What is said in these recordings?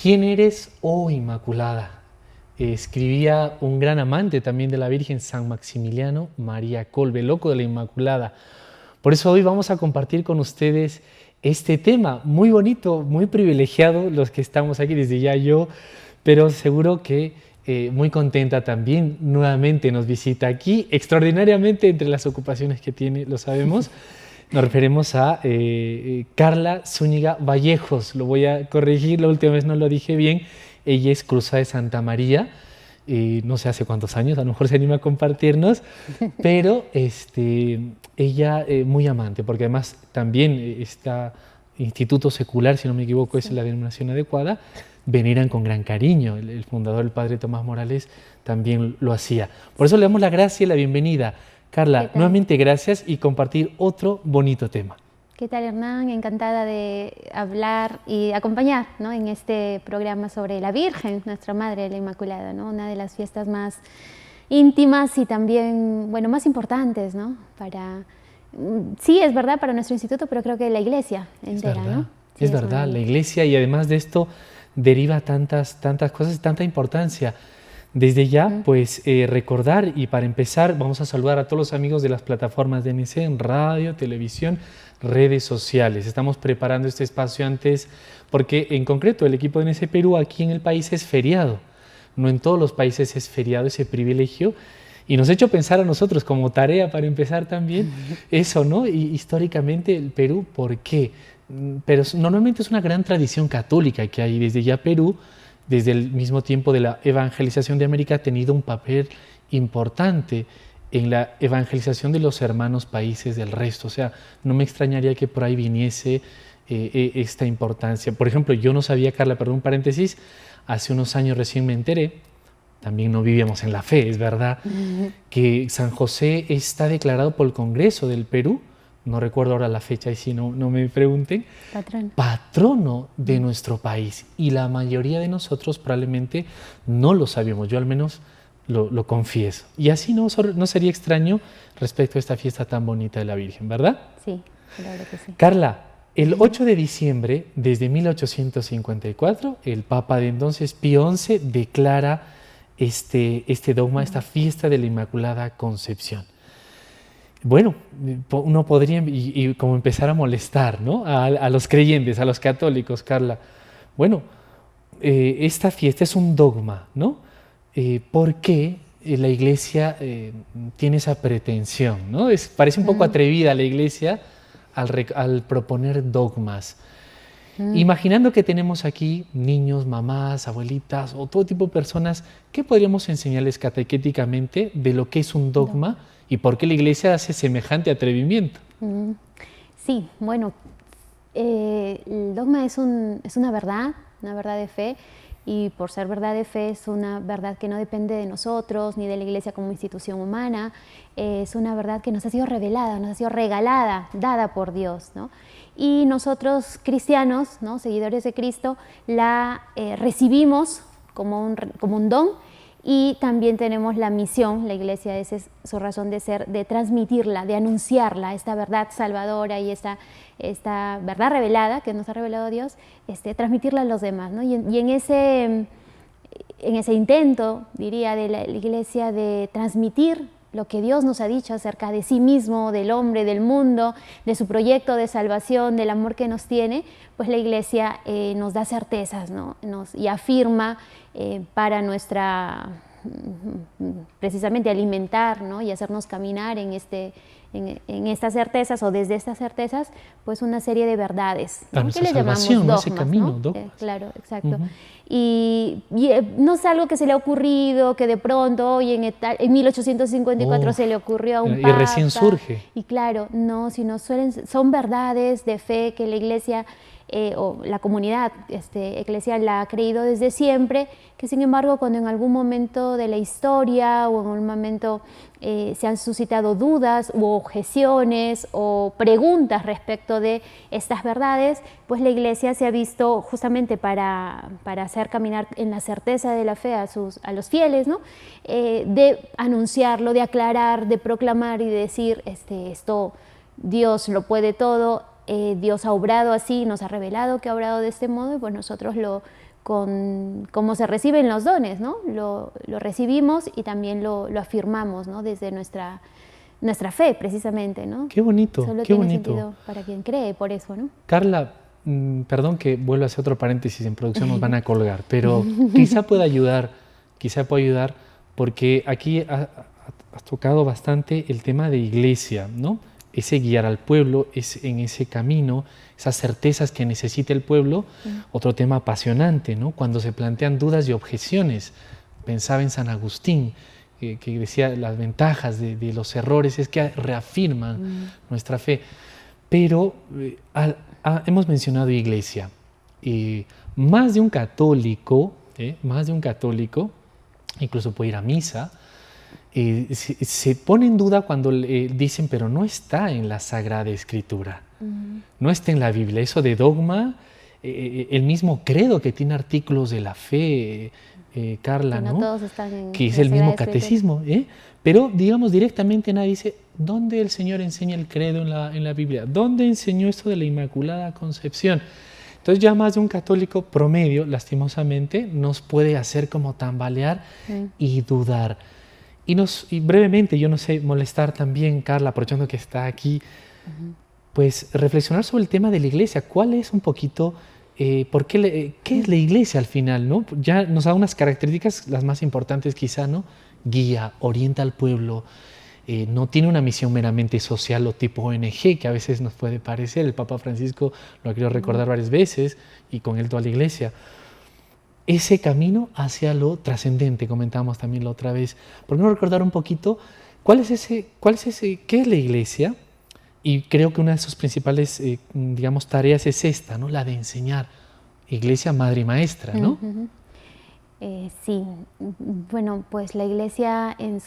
¿Quién eres, oh Inmaculada? Escribía un gran amante también de la Virgen, San Maximiliano María Kolbe, loco de la Inmaculada. Por eso hoy vamos a compartir con ustedes este tema muy bonito, muy privilegiado, los que estamos aquí, desde ya yo, pero seguro que muy contenta también. Nuevamente nos visita aquí, extraordinariamente entre las ocupaciones que tiene, lo sabemos. Nos referimos a Carla Zúñiga Vallejos. Lo voy a corregir, la última vez no lo dije bien. Ella es cruzada de Santa María, no sé hace cuántos años, a lo mejor se anima a compartirnos, pero ella muy amante, porque además también está Instituto Secular, si no me equivoco, es la denominación adecuada, veneran con gran cariño. El fundador, el padre Tomás Morales, también lo hacía. Por eso le damos la gracia y la bienvenida. Carla, nuevamente gracias y compartir otro bonito tema. ¿Qué tal, Hernán? Encantada de hablar y acompañar, ¿no?, en este programa sobre la Virgen, nuestra Madre, la Inmaculada, ¿no? Una de las fiestas más íntimas y también, bueno, más importantes, ¿no? Sí, es verdad, para nuestro instituto, pero creo que la Iglesia entera, ¿no? Sí, es verdad, la Iglesia, y además de esto deriva tantas cosas, tanta importancia. Desde ya, pues recordar, y para empezar vamos a saludar a todos los amigos de las plataformas de NC en radio, televisión, redes sociales. Estamos preparando este espacio antes porque en concreto el equipo de NC Perú aquí en el país es feriado. No en todos los países es feriado ese privilegio, y nos ha hecho pensar a nosotros como tarea para empezar también eso, ¿no? Y históricamente el Perú, ¿por qué? Pero normalmente es una gran tradición católica que hay desde ya. Perú, desde el mismo tiempo de la evangelización de América, ha tenido un papel importante en la evangelización de los hermanos países del resto. O sea, no me extrañaría que por ahí viniese esta importancia. Por ejemplo, yo no sabía, Carla, perdón, un paréntesis, hace unos años recién me enteré, también no vivíamos en la fe, es verdad, que San José está declarado por el Congreso del Perú, no recuerdo ahora la fecha y si no me pregunten, patrono de nuestro país. Y la mayoría de nosotros probablemente no lo sabíamos, yo al menos lo confieso. Y así no sería extraño respecto a esta fiesta tan bonita de la Virgen, ¿verdad? Sí, claro que sí. Carla, el 8 de diciembre, desde 1854, el Papa de entonces, Pío XI, declara este dogma, esta fiesta de la Inmaculada Concepción. Bueno, uno podría y como empezar a molestar, ¿no?, a los creyentes, a los católicos, Carla. Bueno, esta fiesta es un dogma, ¿no? ¿Por qué la Iglesia tiene esa pretensión, ¿no? Parece un poco atrevida la Iglesia al proponer dogmas. Imaginando que tenemos aquí niños, mamás, abuelitas o todo tipo de personas, ¿qué podríamos enseñarles catequéticamente de lo que es un dogma y por qué la Iglesia hace semejante atrevimiento? Sí, bueno, el dogma es una verdad de fe, y por ser verdad de fe es una verdad que no depende de nosotros ni de la Iglesia como institución humana. Es una verdad que nos ha sido revelada, nos ha sido regalada, dada por Dios, ¿no? Y nosotros cristianos, ¿no?, seguidores de Cristo, la recibimos como un don, y también tenemos la misión, la Iglesia, esa es su razón de ser, de transmitirla, de anunciarla, esta verdad salvadora y esta verdad revelada que nos ha revelado Dios, transmitirla a los demás, ¿no? Y en ese intento, diría, de la Iglesia de transmitir lo que Dios nos ha dicho acerca de sí mismo, del hombre, del mundo, de su proyecto de salvación, del amor que nos tiene, pues la Iglesia nos da certezas, ¿no? Y afirma para precisamente alimentar, ¿no?, y hacernos caminar en estas certezas, o desde estas certezas, pues una serie de verdades, ¿no?, que le llamamos dogmas, ese camino, ¿no? Claro, exacto. Y no es algo que se le ha ocurrido, que de pronto hoy en 1854 se le ocurrió a un papa. Y recién surge. Y claro, no, sino son verdades de fe que la Iglesia o la comunidad eclesial la ha creído desde siempre, que sin embargo cuando en algún momento de la historia o en un momento se han suscitado dudas u objeciones o preguntas respecto de estas verdades, pues la Iglesia se ha visto justamente para hacer caminar en la certeza de la fe a los fieles, ¿no?, de anunciarlo, de aclarar, de proclamar y de decir esto Dios lo puede todo. Dios ha obrado así, nos ha revelado que ha obrado de este modo, y pues nosotros lo cómo se reciben los dones, ¿no? Lo recibimos y también lo afirmamos, ¿no? Desde nuestra fe, precisamente, ¿no? Qué bonito, Solo qué tiene bonito. sentido para quien cree, por eso, ¿no? Carla, perdón que vuelva a hacer otro paréntesis, en producción nos van a colgar, pero quizá pueda ayudar porque aquí has tocado bastante el tema de iglesia, ¿no? Ese guiar al pueblo, en ese camino, esas certezas que necesita el pueblo. Otro tema apasionante, ¿no? Cuando se plantean dudas y objeciones. Pensaba en San Agustín, que decía las ventajas de los errores es que reafirman nuestra fe. Pero hemos mencionado iglesia. Más de un católico, incluso puede ir a misa, se pone en duda cuando dicen, pero no está en la Sagrada Escritura, no está en la Biblia. Eso de dogma, el mismo credo que tiene artículos de la fe, Carla, que no todos están en que es la el mismo Sagrada catecismo, pero digamos directamente nadie dice, ¿dónde el Señor enseña el credo en la Biblia? ¿Dónde enseñó esto de la Inmaculada Concepción? Entonces ya más de un católico promedio, lastimosamente, nos puede hacer como tambalear y dudar. Y brevemente, yo no sé, molestar también, Carla, aprovechando que está aquí, pues reflexionar sobre el tema de la iglesia. ¿Cuál es un poquito, qué es la iglesia al final, ¿no? Ya nos da unas características, las más importantes quizá, ¿no? Guía, orienta al pueblo, no tiene una misión meramente social o tipo ONG, que a veces nos puede parecer. El Papa Francisco lo ha querido recordar varias veces y con él toda la iglesia. Ese camino hacia lo trascendente, comentábamos también la otra vez. ¿Por qué no recordar un poquito qué es la iglesia? Y creo que una de sus principales, digamos, tareas es esta, ¿no? La de enseñar. Iglesia, madre y maestra, ¿no? Sí, bueno, pues la iglesia en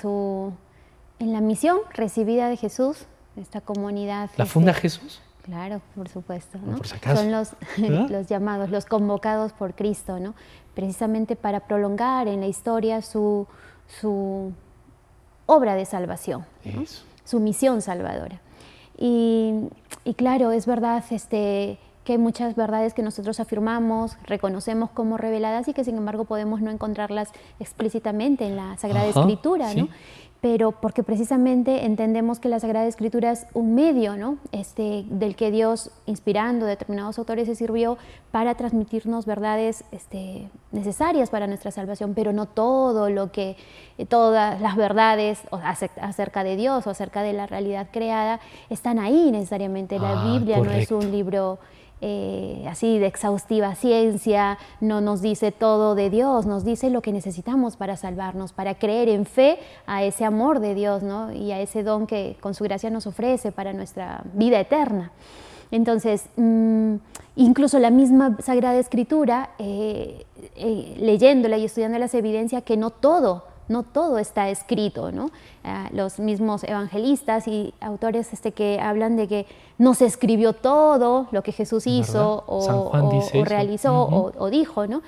la misión recibida de Jesús, esta comunidad. ¿La funda Jesús? Claro, por supuesto, ¿no? Por si acaso. Son los llamados, los convocados por Cristo, ¿no? Precisamente para prolongar en la historia su obra de salvación, ¿no? Su misión salvadora. Y claro, es verdad que hay muchas verdades que nosotros afirmamos, reconocemos como reveladas y que sin embargo podemos no encontrarlas explícitamente en la Sagrada Escritura, ¿no? Pero porque precisamente entendemos que la Sagrada Escritura es un medio, ¿no? Del que Dios, inspirando determinados autores, se sirvió para transmitirnos verdades necesarias para nuestra salvación, pero no todas las verdades acerca de Dios o acerca de la realidad creada están ahí necesariamente. La Biblia correcto. no es un libro así de exhaustiva ciencia, no nos dice todo de Dios, nos dice lo que necesitamos para salvarnos, para creer en fe a ese amor de Dios, ¿no? Y a ese don que con su gracia nos ofrece para nuestra vida eterna. Entonces, incluso la misma Sagrada Escritura, leyéndola y estudiándola, se evidencia que no todo está escrito, ¿no? Los mismos evangelistas y autores que hablan de que no se escribió todo lo que Jesús hizo o realizó o dijo, ¿no?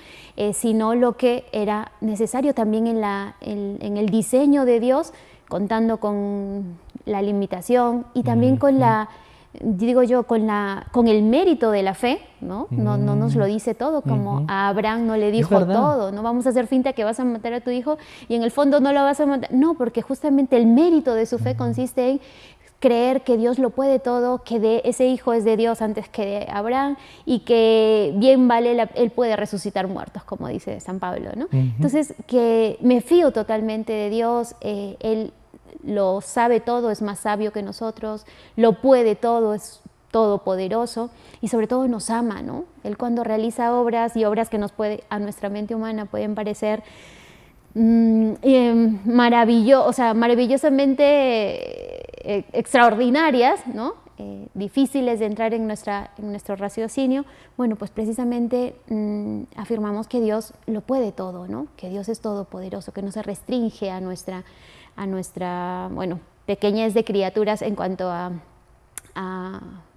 Sino lo que era necesario también en el diseño de Dios, contando con la limitación y también con con el mérito de la fe, ¿no? No nos lo dice todo, como a Abraham no le dijo todo, no vamos a hacer finta que vas a matar a tu hijo y en el fondo no lo vas a matar. No, porque justamente el mérito de su fe consiste en creer que Dios lo puede todo, que ese hijo es de Dios antes que de Abraham y que bien vale, él puede resucitar muertos, como dice San Pablo, ¿no? Entonces, que me fío totalmente de Dios, Él lo sabe todo, es más sabio que nosotros, lo puede todo, es todopoderoso y sobre todo nos ama, ¿no? Él cuando realiza obras y obras que a nuestra mente humana pueden parecer maravillosamente extraordinarias, ¿no? Difíciles de entrar en nuestro raciocinio, bueno, pues precisamente afirmamos que Dios lo puede todo, ¿no? Que Dios es todopoderoso, que no se restringe a nuestra pequeñez de criaturas en cuanto a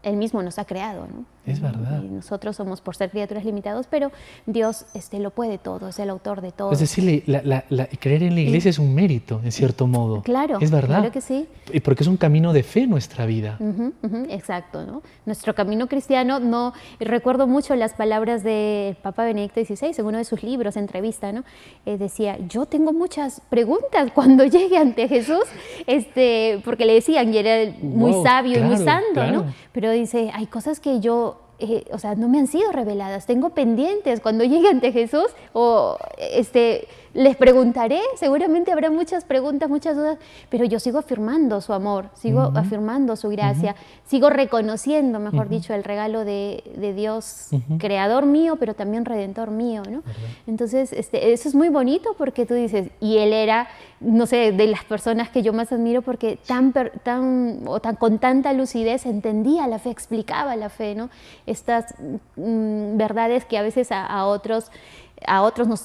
Él mismo nos ha creado, ¿no? Es verdad. Y nosotros somos por ser criaturas limitados, pero Dios lo puede todo, es el autor de todo. Es decir, creer en la iglesia es un mérito, en cierto modo. Claro, es verdad. claro que sí. Y porque es un camino de fe en nuestra vida. Exacto, ¿no? Nuestro camino cristiano, no recuerdo mucho las palabras del Papa Benedicto XVI en uno de sus libros, entrevista, ¿no? Decía, yo tengo muchas preguntas cuando llegue ante Jesús, porque le decían, y era muy sabio y muy santo, ¿no? Pero dice, hay cosas que yo no me han sido reveladas, tengo pendientes cuando llegue ante Jesús, les preguntaré, seguramente habrá muchas preguntas, muchas dudas, pero yo sigo afirmando su amor, sigo afirmando su gracia, sigo reconociendo, mejor dicho, el regalo de Dios, creador mío, pero también redentor mío, ¿no? Entonces, eso es muy bonito porque tú dices, y él era, no sé, de las personas que yo más admiro porque con tanta lucidez entendía la fe, explicaba la fe, ¿no? Estas verdades que a veces a otros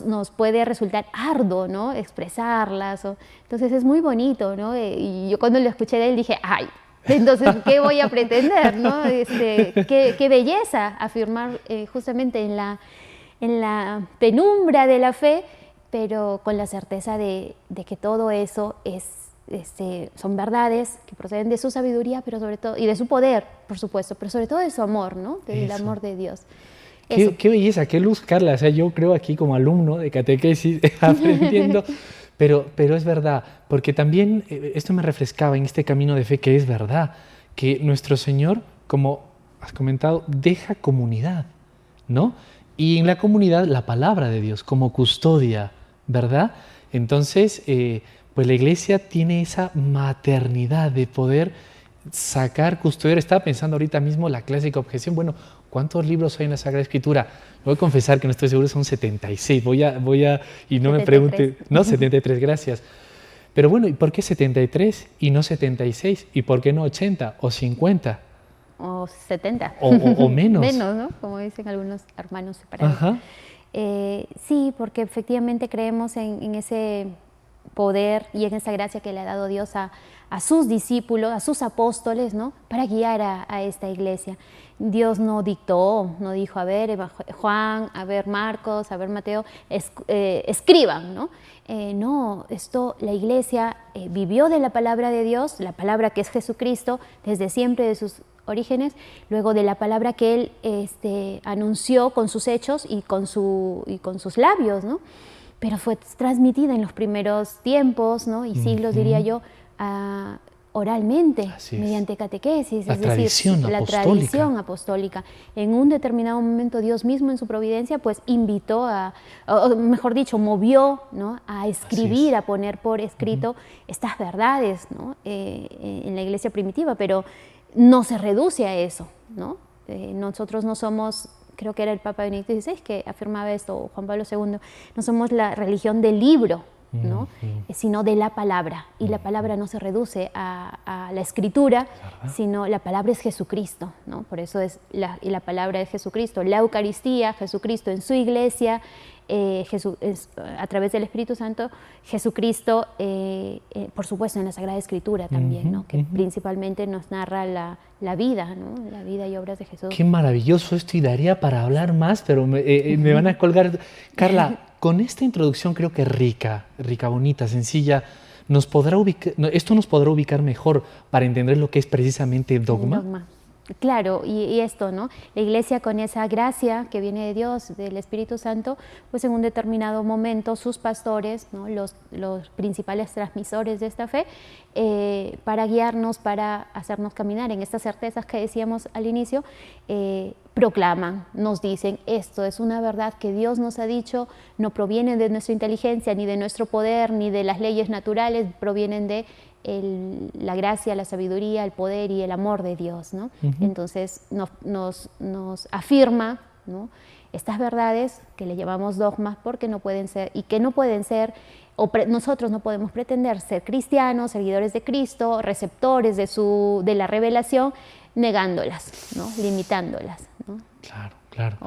nos puede resultar arduo, ¿no? Expresarlas. Entonces es muy bonito, ¿no? Y yo cuando lo escuché de él dije, ¡ay! Entonces, ¿qué voy a pretender, no? Qué belleza afirmar justamente en la penumbra de la fe, pero con la certeza de que todo eso son verdades que proceden de su sabiduría, pero sobre todo, y de su poder, por supuesto, pero sobre todo de su amor, ¿no? Del amor de Dios. Qué belleza, qué luz, Carla. O sea, yo creo aquí como alumno de catequesis aprendiendo, pero es verdad, porque también esto me refrescaba en este camino de fe que es verdad, que nuestro Señor, como has comentado, deja comunidad, ¿no? Y en la comunidad la palabra de Dios como custodia, ¿verdad? Entonces, pues la Iglesia tiene esa maternidad de poder sacar, custodiar. Estaba pensando ahorita mismo la clásica objeción, bueno, ¿cuántos libros hay en la Sagrada Escritura? Voy a confesar que no estoy seguro, son 76. Voy a y no 73. Me pregunte, no, 73, gracias. Pero bueno, ¿y por qué 73 y no 76? ¿Y por qué no 80 o 50? O 70. O menos. Menos, ¿no? Como dicen algunos hermanos separados. Ajá. Sí, porque efectivamente creemos en ese poder y en esa gracia que le ha dado Dios a sus discípulos, a sus apóstoles, ¿no? Para guiar a esta iglesia. Dios no dictó, no dijo, a ver, Juan, a ver, Marcos, a ver, Mateo, escriban, ¿no? No, la iglesia vivió de la palabra de Dios, la palabra que es Jesucristo, desde siempre de sus orígenes, luego de la palabra que Él anunció con sus hechos y con sus labios, ¿no? Pero fue transmitida en los primeros tiempos, ¿no? Y siglos, diría yo, oralmente, mediante catequesis, la tradición apostólica. En un determinado momento Dios mismo en su providencia pues invitó o mejor dicho, movió, ¿no? A escribir, a poner por escrito estas verdades, ¿no? En la iglesia primitiva, pero no se reduce a eso, ¿no? Nosotros no somos, creo que era el Papa Benedicto XVI que afirmaba esto, o Juan Pablo II, no somos la religión del libro, ¿no? Sino de la palabra, y la palabra no se reduce a la escritura, sino la palabra es Jesucristo, ¿no? Por eso y la palabra es Jesucristo, la Eucaristía, Jesucristo en su iglesia, a través del Espíritu Santo, Jesucristo, por supuesto en la Sagrada Escritura también, ¿no? Que principalmente nos narra la vida, ¿no? La vida y obras de Jesús. Qué maravilloso esto, y daría para hablar más, pero me van a colgar. Carla, con esta introducción creo que rica, bonita, sencilla, esto nos podrá ubicar mejor para entender lo que es precisamente dogma. Claro, y esto, ¿no? La iglesia con esa gracia que viene de Dios, del Espíritu Santo, pues en un determinado momento sus pastores, ¿no? los principales transmisores de esta fe, para guiarnos, para hacernos caminar en estas certezas que decíamos al inicio, proclaman, nos dicen, esto es una verdad que Dios nos ha dicho, no proviene de nuestra inteligencia, ni de nuestro poder, ni de las leyes naturales, provienen de la gracia, la sabiduría, el poder y el amor de Dios, ¿no? Entonces nos afirma, ¿no? Estas verdades que le llamamos dogmas porque no pueden ser, y que no pueden ser, nosotros no podemos pretender ser cristianos, seguidores de Cristo, receptores de la revelación, negándolas, ¿no? Limitándolas, ¿no? Claro.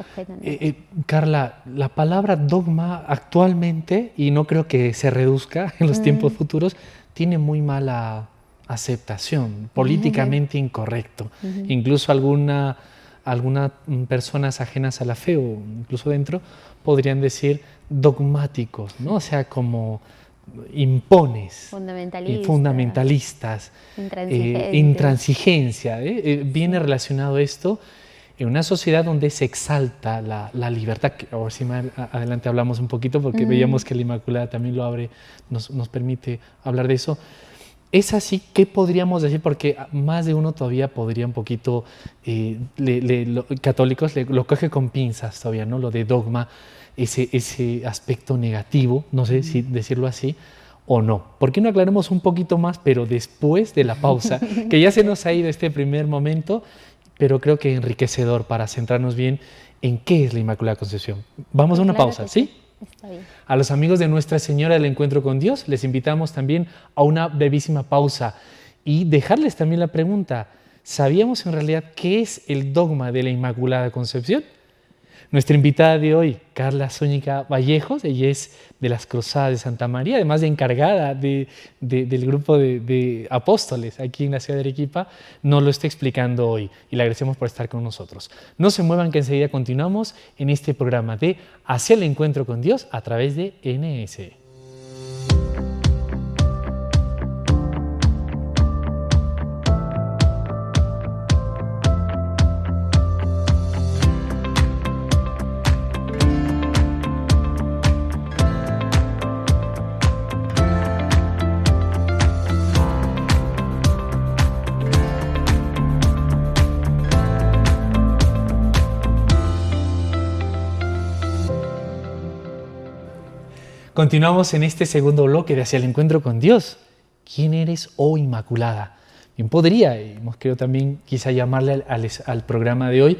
Carla, la palabra dogma actualmente, y no creo que se reduzca en los tiempos futuros, tiene muy mala aceptación, políticamente incorrecto. Incluso algunas personas ajenas a la fe o incluso dentro podrían decir dogmáticos, ¿no? O sea, como impones, fundamentalistas, intransigencia. Viene relacionado esto en una sociedad donde se exalta la libertad. Ahora sí, más adelante hablamos un poquito porque veíamos que la Inmaculada también lo abre, nos permite hablar de eso. Es así, ¿qué podríamos decir? Porque más de uno todavía podría un poquito, católicos lo coge con pinzas todavía, ¿no? Lo de dogma, ese aspecto negativo, no sé si decirlo así, o no. ¿Por qué no aclaramos un poquito más, pero después de la pausa? Que ya se nos ha ido este primer momento, pero creo que enriquecedor para centrarnos bien en qué es la Inmaculada Concepción. Vamos a una pausa, ¿sí? Está bien. A los amigos de Nuestra Señora del Encuentro con Dios les invitamos también a una brevísima pausa y dejarles también la pregunta, ¿sabíamos en realidad qué es el dogma de la Inmaculada Concepción? Nuestra invitada de hoy, Carla Zúñiga Vallejos, ella es de las Cruzadas de Santa María, además de encargada del grupo de apóstoles aquí en la ciudad de Arequipa, nos lo está explicando hoy y le agradecemos por estar con nosotros. No se muevan que enseguida continuamos en este programa de Hacia el Encuentro con Dios a través de NSE. Continuamos en este segundo bloque de Hacia el Encuentro con Dios. ¿Quién eres, oh Inmaculada? Bien, podría, hemos querido también quizá llamarle al programa de hoy,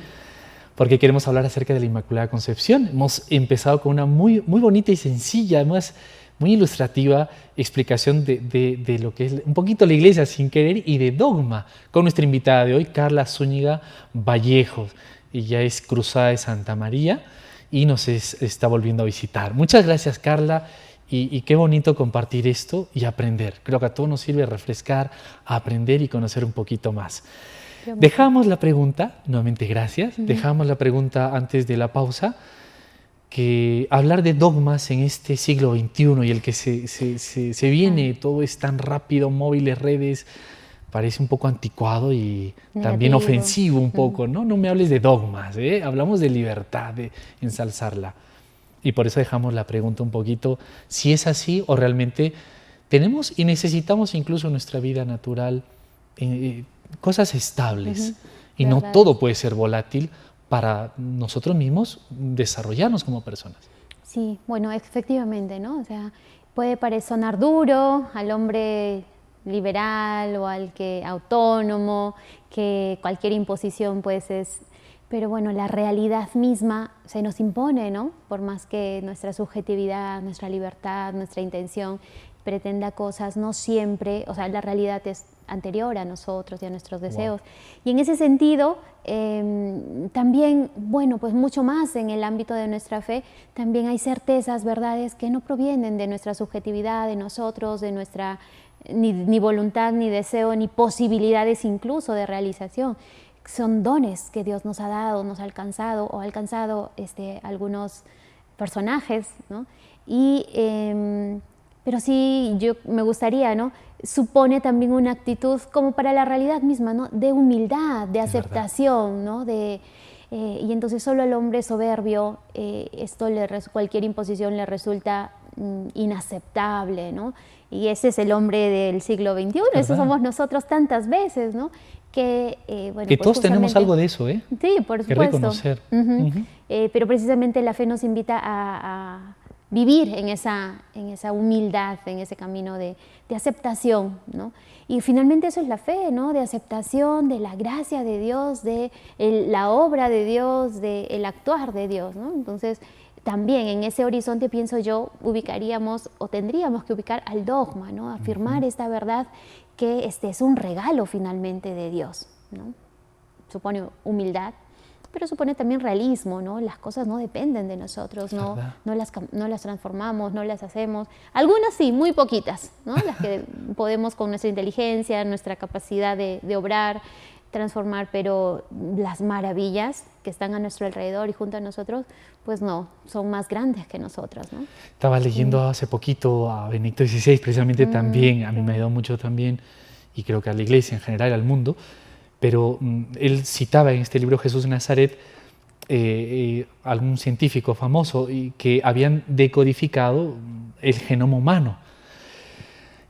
porque queremos hablar acerca de la Inmaculada Concepción. Hemos empezado con una muy bonita y sencilla, además muy ilustrativa explicación de lo que es un poquito la Iglesia sin querer y de dogma, con nuestra invitada de hoy, Carla Zúñiga Vallejos. Ella es Cruzada de Santa María y nos está volviendo a visitar. Muchas gracias, Carla, y qué bonito compartir esto y aprender. Creo que a todos nos sirve refrescar, aprender y conocer un poquito más. Dejamos la pregunta, nuevamente gracias, dejamos la pregunta antes de la pausa, que hablar de dogmas en este siglo XXI y el que se viene, todo es tan rápido, móviles, redes, parece un poco anticuado y negativo, también ofensivo un poco, ¿no? No me hables de dogmas, hablamos de libertad, de ensalzarla. Y por eso dejamos la pregunta un poquito, si es así o realmente tenemos y necesitamos incluso en nuestra vida natural cosas estables. Y no todo puede ser volátil para nosotros mismos desarrollarnos como personas. Sí, bueno, efectivamente, ¿no? O sea, puede sonar duro al hombre liberal o al que autónomo, que cualquier imposición pues es, pero bueno, la realidad misma se nos impone, ¿no? Por más que nuestra subjetividad, nuestra libertad, nuestra intención pretenda cosas, no siempre, o sea, la realidad es anterior a nosotros y a nuestros deseos. Y en ese sentido, también, bueno, pues mucho más en el ámbito de nuestra fe, también hay certezas, verdades que no provienen de nuestra subjetividad, de nosotros, de nuestra ni voluntad, ni deseo, ni posibilidades incluso de realización. Son dones que Dios nos ha dado, nos ha alcanzado o ha alcanzado algunos personajes, ¿no? Y, pero sí, yo me gustaría, ¿no? Supone también una actitud como para la realidad misma, ¿no? De humildad, de aceptación, ¿no? Y entonces solo al hombre soberbio cualquier imposición le resulta inaceptable, ¿no? Y ese es el hombre del siglo XXI, eso somos nosotros tantas veces, ¿no? Que, bueno, que pues todos tenemos algo de eso, ¿eh? Sí, por supuesto. Que reconocer. Pero precisamente la fe nos invita a vivir en esa humildad, en ese camino de aceptación, ¿no? Y finalmente eso es la fe, ¿no? De aceptación de la gracia de Dios, de la obra de Dios, del actuar de Dios, ¿no? Entonces, también en ese horizonte, pienso yo, ubicaríamos o tendríamos que ubicar al dogma, ¿no? Afirmar esta verdad que es un regalo finalmente de Dios, ¿no? Supone humildad, pero supone también realismo, ¿no? Las cosas no dependen de nosotros, no las transformamos, no las hacemos. Algunas sí, muy poquitas, ¿no? Las que podemos con nuestra inteligencia, nuestra capacidad de obrar, transformar, pero las maravillas que están a nuestro alrededor y junto a nosotros, pues no, son más grandes que nosotras, ¿no? Estaba leyendo hace poquito a Benedicto XVI, precisamente también, a mí me ayudó mucho también, y creo que a la Iglesia en general, al mundo, pero él citaba en este libro Jesús de Nazaret algún científico famoso que habían decodificado el genoma humano.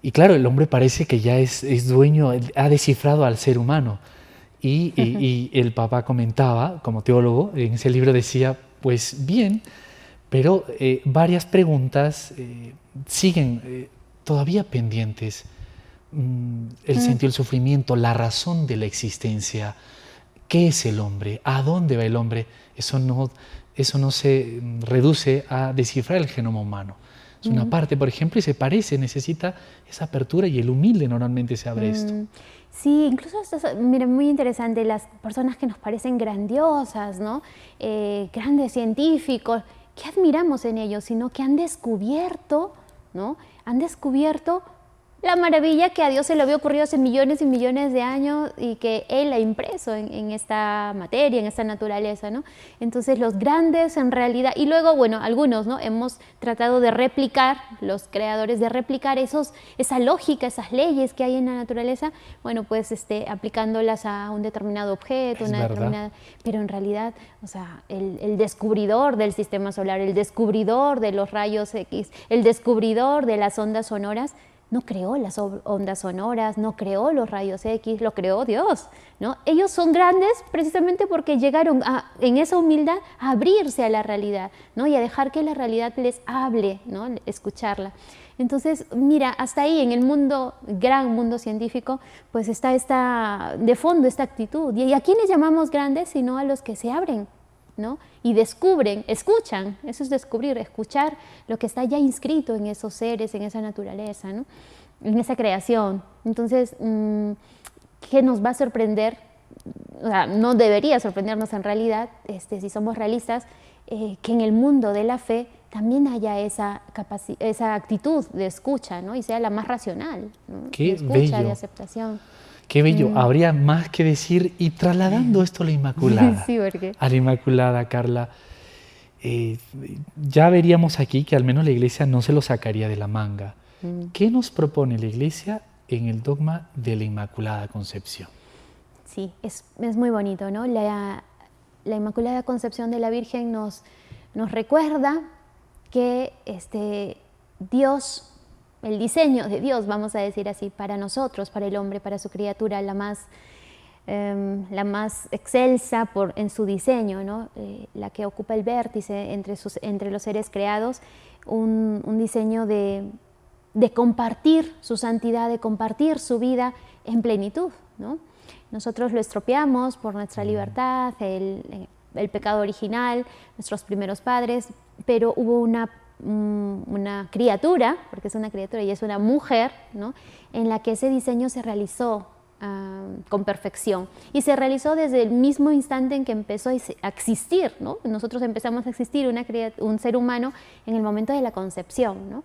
Y claro, el hombre parece que ya es dueño, ha descifrado al ser humano. Y el Papa comentaba, como teólogo, en ese libro decía, pues bien, pero varias preguntas siguen todavía pendientes. El sentido del sufrimiento, la razón de la existencia, ¿qué es el hombre? ¿A dónde va el hombre? Eso no se reduce a descifrar el genoma humano. Es una parte, por ejemplo, y se parece, necesita esa apertura, y el humilde normalmente se abre esto. Sí, incluso esto es, mira, muy interesante, las personas que nos parecen grandiosas, ¿no? Grandes científicos, ¿qué admiramos en ellos? Sino que han descubierto, ¿no? Han descubierto la maravilla que a Dios se le había ocurrido hace millones y millones de años y que Él ha impreso en esta materia, en esta naturaleza, ¿no? Entonces los grandes en realidad, y luego, bueno, algunos, ¿no? Hemos tratado de replicar, los creadores, de replicar esa lógica, esas leyes que hay en la naturaleza, bueno, pues aplicándolas a un determinado objeto, pero en realidad, o sea, el descubridor del sistema solar, el descubridor de los rayos X, el descubridor de las ondas sonoras, no creó las ondas sonoras, no creó los rayos X, lo creó Dios, ¿no? Ellos son grandes precisamente porque llegaron en esa humildad a abrirse a la realidad, ¿no? Y a dejar que la realidad les hable, ¿no? Escucharla. Entonces, mira, hasta ahí en el mundo, gran mundo científico, pues está de fondo esta actitud. ¿Y a quiénes llamamos grandes? Sino a los que se abren, ¿no? Y descubren, escuchan, eso es descubrir, escuchar lo que está ya inscrito en esos seres, en esa naturaleza, ¿no? En esa creación. Entonces, ¿qué nos va a sorprender? O sea, no debería sorprendernos en realidad, si somos realistas, que en el mundo de la fe también haya esa actitud de escucha, ¿no? Y sea la más racional, ¿no? Qué de escucha, bello. de aceptación. Qué bello, habría más que decir, y trasladando esto a la Inmaculada, Sí, porque... a la Inmaculada, Carla, ya veríamos aquí que al menos la Iglesia no se lo sacaría de la manga. ¿Qué nos propone la Iglesia en el dogma de la Inmaculada Concepción? Sí, es muy bonito, ¿no? La Inmaculada Concepción de la Virgen nos recuerda que Dios, el diseño de Dios, vamos a decir así, para nosotros, para el hombre, para su criatura, la más excelsa en su diseño, ¿no? La que ocupa el vértice entre los seres creados, un diseño de compartir su santidad, de compartir su vida en plenitud, ¿no? Nosotros lo estropeamos por nuestra libertad, el pecado original, nuestros primeros padres, pero hubo una criatura, porque es una criatura y es una mujer, ¿no? En la que ese diseño se realizó con perfección, y se realizó desde el mismo instante en que empezó a existir, ¿no? Nosotros empezamos a existir, un ser humano, en el momento de la concepción, ¿no?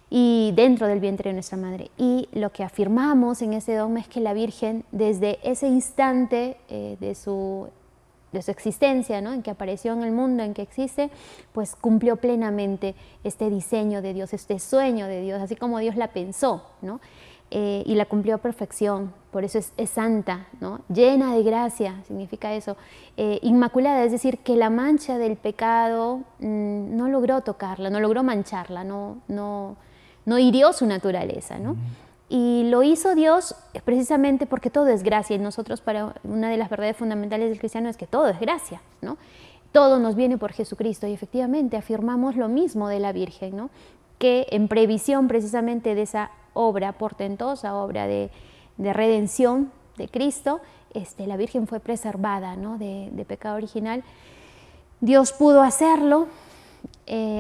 Y dentro del vientre de nuestra madre. Y lo que afirmamos en ese dogma es que la Virgen, desde ese instante de su existencia, ¿no? En que apareció en el mundo, en que existe, pues cumplió plenamente este diseño de Dios, este sueño de Dios, así como Dios la pensó, ¿no? Y la cumplió a perfección, por eso es santa, ¿no? Llena de gracia, significa eso. Inmaculada, es decir, que la mancha del pecado no logró tocarla, no logró mancharla, no hirió su naturaleza, ¿no? Y lo hizo Dios precisamente porque todo es gracia, y nosotros, para una de las verdades fundamentales del cristiano es que todo es gracia, ¿no? Todo nos viene por Jesucristo, y efectivamente afirmamos lo mismo de la Virgen, ¿no? Que en previsión precisamente de esa obra portentosa, obra de redención de Cristo, la Virgen fue preservada, ¿no? de pecado original. Dios pudo hacerlo,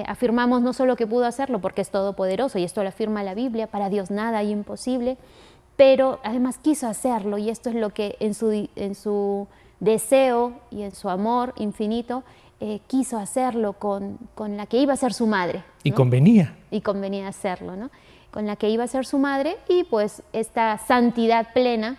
afirmamos no solo que pudo hacerlo porque es todopoderoso, y esto lo afirma la Biblia, para Dios nada hay imposible, pero además quiso hacerlo, y esto es lo que en su deseo y en su amor infinito, quiso hacerlo con la que iba a ser su madre, Y ¿no? convenía. Y convenía hacerlo, ¿no? Con la que iba a ser su madre, y pues esta santidad plena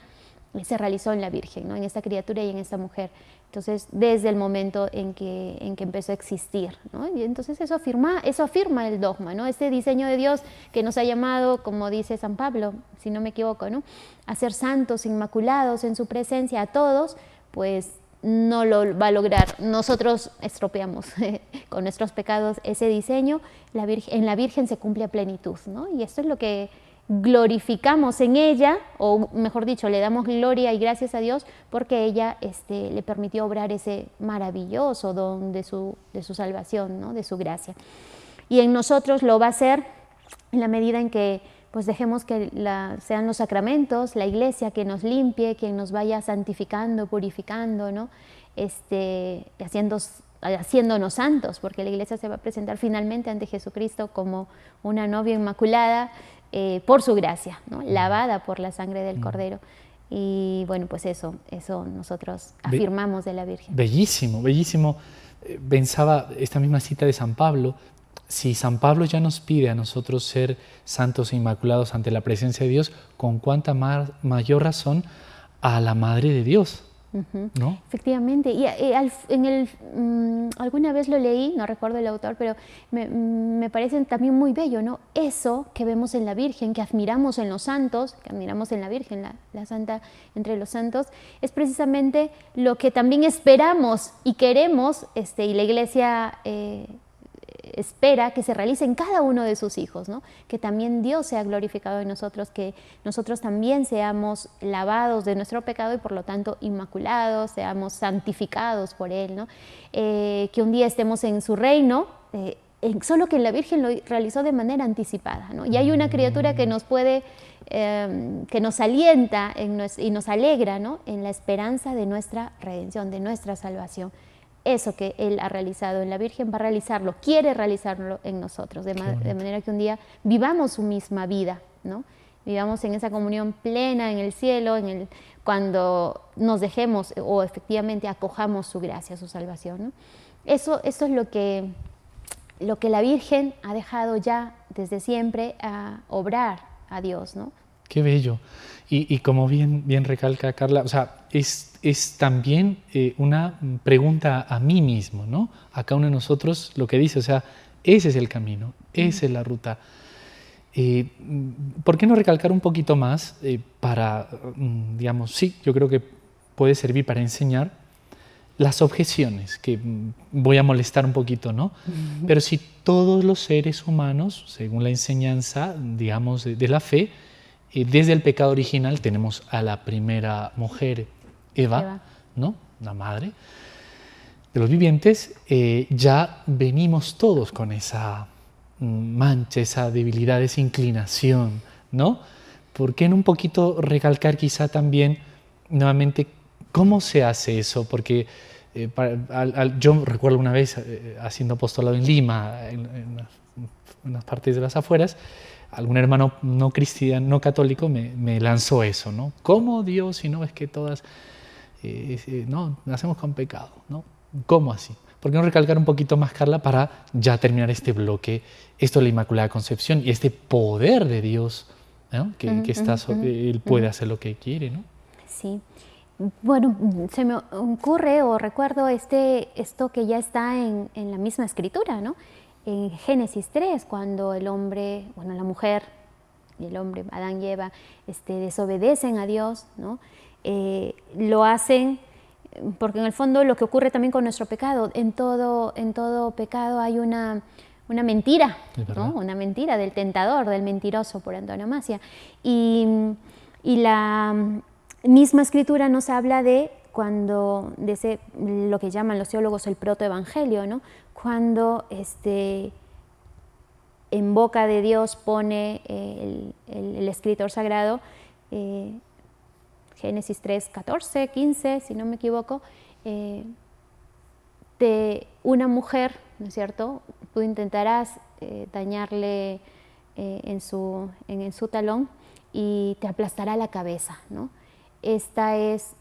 se realizó en la Virgen, ¿no? En esta criatura y en esta mujer. Entonces, desde el momento en que empezó a existir, ¿no? Y entonces eso afirma el dogma, ¿no? Este diseño de Dios que nos ha llamado, como dice San Pablo, si no me equivoco, ¿no? A ser santos, inmaculados en su presencia a todos, pues no lo va a lograr. Nosotros estropeamos con nuestros pecados ese diseño. En la Virgen se cumple a plenitud, ¿no? Y esto es lo que glorificamos en ella, o mejor dicho, le damos gloria y gracias a Dios porque ella le permitió obrar ese maravilloso don de su salvación, ¿no? De su gracia. Y en nosotros lo va a hacer en la medida en que pues dejemos que sean los sacramentos, la Iglesia que nos limpie, quien nos vaya santificando, purificando, ¿no? Haciéndonos santos, porque la Iglesia se va a presentar finalmente ante Jesucristo como una novia inmaculada por su gracia, ¿no? Lavada por la sangre del Cordero. Y bueno, pues eso nosotros afirmamos de la Virgen. Bellísimo, bellísimo. Pensaba esta misma cita de San Pablo. Si San Pablo ya nos pide a nosotros ser santos e inmaculados ante la presencia de Dios, con cuánta mayor razón a la Madre de Dios, ¿no? Efectivamente. Y alguna vez lo leí, no recuerdo el autor, pero me parece también muy bello, ¿no? Eso que vemos en la Virgen, que admiramos en los santos, que admiramos en la Virgen, la santa entre los santos, es precisamente lo que también esperamos y queremos, y la Iglesia espera que se realice en cada uno de sus hijos, ¿no? Que también Dios sea glorificado en nosotros, que nosotros también seamos lavados de nuestro pecado y por lo tanto inmaculados, seamos santificados por Él, ¿no? Que un día estemos en su reino, solo que la Virgen lo realizó de manera anticipada, ¿no? Y hay una criatura que nos puede, que nos alienta y nos alegra, ¿no? En la esperanza de nuestra redención, de nuestra salvación. Eso que Él ha realizado en la Virgen va a realizarlo, quiere realizarlo en nosotros, de manera que un día vivamos su misma vida, ¿no? Vivamos en esa comunión plena en el cielo, cuando nos dejemos o efectivamente acojamos su gracia, su salvación, ¿no? Eso es lo que la Virgen ha dejado ya desde siempre a obrar a Dios, ¿no? Qué bello. Y como bien recalca Carla, o sea, es también una pregunta a mí mismo, ¿no? A cada uno de nosotros lo que dice, o sea, ese es el camino, esa es la ruta. ¿Por qué no recalcar un poquito más para, digamos, sí, yo creo que puede servir para enseñar las objeciones, que voy a molestar un poquito, ¿no? Pero si todos los seres humanos, según la enseñanza, digamos, de la fe, desde el pecado original tenemos a la primera mujer, Eva, ¿no? La madre de los vivientes, ya venimos todos con esa mancha, esa debilidad, esa inclinación, ¿no? ¿Por qué no un poquito recalcar quizá también nuevamente cómo se hace eso? Porque yo recuerdo una vez haciendo apostolado en Lima, en unas partes de las afueras, algún hermano no cristiano, no católico me lanzó eso, ¿no? ¿Cómo Dios, si no es que todas, no, nacemos con pecado, ¿no? ¿Cómo así? ¿Por qué no recalcar un poquito más, Carla, para ya terminar este bloque, esto de la Inmaculada Concepción y este poder de Dios, ¿no? que Él puede hacer lo que quiere, ¿no? Sí. Bueno, se me ocurre o recuerdo esto que ya está en la misma escritura, ¿no? En Génesis 3, cuando la mujer y el hombre, Adán y Eva, desobedecen a Dios, ¿no? Lo hacen porque en el fondo lo que ocurre también con nuestro pecado, en todo pecado hay una mentira, ¿no? Una mentira del tentador, del mentiroso por antonomasia. Y la misma escritura nos habla de lo que llaman los teólogos el protoevangelio, ¿no? Cuando en boca de Dios pone el escritor sagrado, Génesis 3, 14, 15, si no me equivoco, de una mujer, ¿no es cierto? Tú intentarás dañarle en su talón y te aplastará la cabeza, ¿no? esta es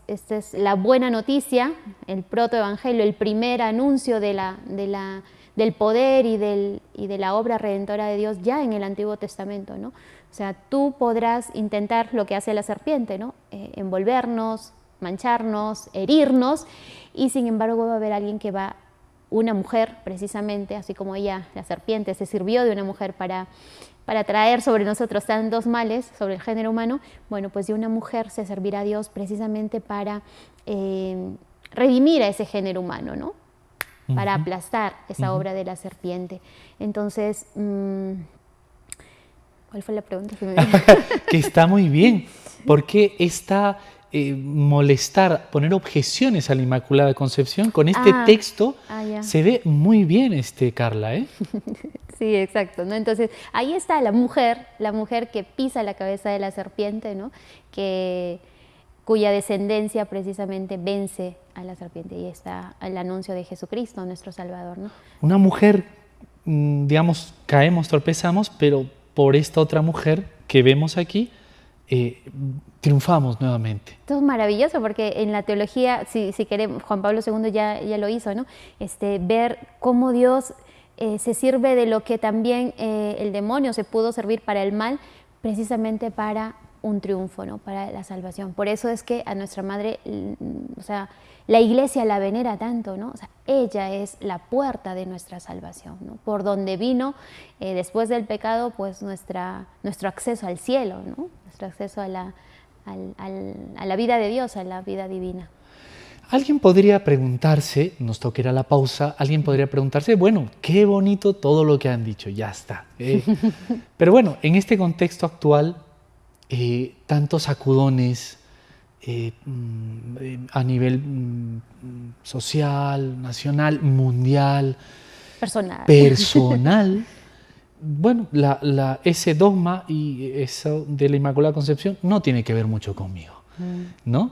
la buena noticia, el protoevangelio, el primer anuncio del poder y de la obra redentora de Dios ya en el Antiguo Testamento, ¿no? O sea, tú podrás intentar lo que hace la serpiente, ¿no? Envolvernos, mancharnos, herirnos, y sin embargo va a haber alguien que va, una mujer precisamente, así como ella, la serpiente, se sirvió de una mujer para traer sobre nosotros tantos males, sobre el género humano. Bueno, pues de una mujer se servirá a Dios precisamente para redimir a ese género humano, ¿no? Para aplastar esa obra de la serpiente. Entonces, ¿cuál fue la pregunta? Que está muy bien, porque esta molestar, poner objeciones a la Inmaculada Concepción, con este texto se ve muy bien, Carla, ¿eh? Sí, exacto, ¿no? Entonces, ahí está la mujer que pisa la cabeza de la serpiente, ¿no? Cuya descendencia precisamente vence a la serpiente, y está el anuncio de Jesucristo, nuestro Salvador, ¿no? Una mujer, digamos, caemos, tropezamos, pero por esta otra mujer que vemos aquí, triunfamos nuevamente. Esto es maravilloso, porque en la teología, si queremos, Juan Pablo II ya lo hizo, ¿no? Ver cómo Dios se sirve de lo que también el demonio se pudo servir para el mal, precisamente para un triunfo, ¿no? Para la salvación. Por eso es que a nuestra Madre, o sea, la Iglesia la venera tanto, ¿no? O sea, ella es la puerta de nuestra salvación, ¿no? Por donde vino, después del pecado, pues nuestro acceso al cielo, ¿no? Nuestro acceso a la vida de Dios, a la vida divina. Alguien podría preguntarse, nos toca ir a la pausa, alguien podría preguntarse, bueno, qué bonito todo lo que han dicho, ya está. Pero bueno, en este contexto actual, tantos sacudones a nivel social, nacional, mundial, personal. Bueno, ese dogma y eso de la Inmaculada Concepción no tiene que ver mucho conmigo, ¿no?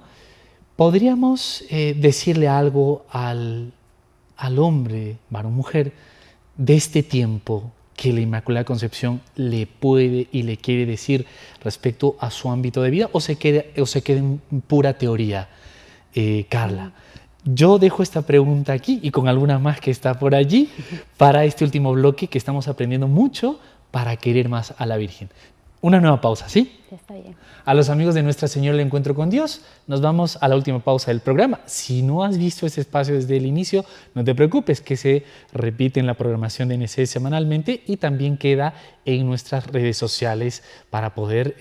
¿Podríamos decirle algo al hombre, varón, mujer, de este tiempo que la Inmaculada Concepción le puede y le quiere decir respecto a su ámbito de vida, o se queda en pura teoría, Carla? Yo dejo esta pregunta aquí y con alguna más que está por allí para este último bloque, que estamos aprendiendo mucho para querer más a la Virgen. Una nueva pausa, ¿sí? Está bien. A los amigos de Nuestra Señora del Encuentro con Dios, nos vamos a la última pausa del programa. Si no has visto este espacio desde el inicio, no te preocupes, que se repite en la programación de NC semanalmente y también queda en nuestras redes sociales para poder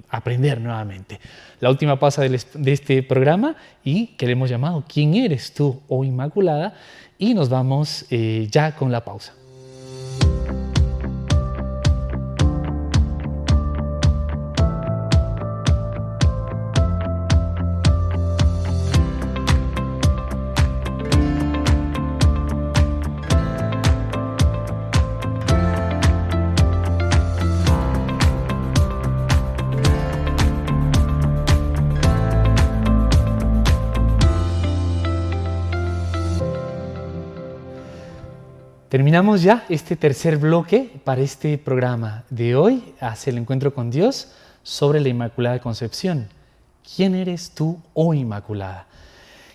aprender nuevamente. La última pausa de este programa, y que le hemos llamado ¿Quién eres tú, oh Inmaculada? Y nos vamos ya con la pausa. Terminamos ya este tercer bloque para este programa de hoy, hacia el encuentro con Dios, sobre la Inmaculada Concepción. ¿Quién eres tú, oh Inmaculada?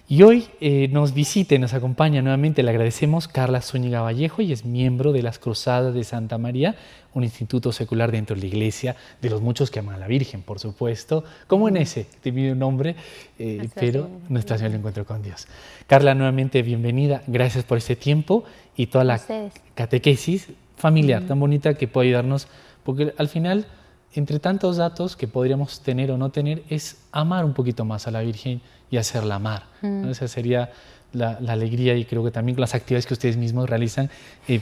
Y hoy nos visita y nos acompaña nuevamente, le agradecemos, Carla Zúñiga Vallejo, y es miembro de las Cruzadas de Santa María, un instituto secular dentro de la Iglesia, de los muchos que aman a la Virgen, por supuesto, como en ese temido nombre, pero Nuestra Señora del Encuentro con Dios. Carla, nuevamente bienvenida, gracias por este tiempo y toda la catequesis familiar tan bonita que puede ayudarnos, porque al final, entre tantos datos que podríamos tener o no tener, es amar un poquito más a la Virgen y hacerla amar, ¿no? Esa sería la alegría, y creo que también con las actividades que ustedes mismos realizan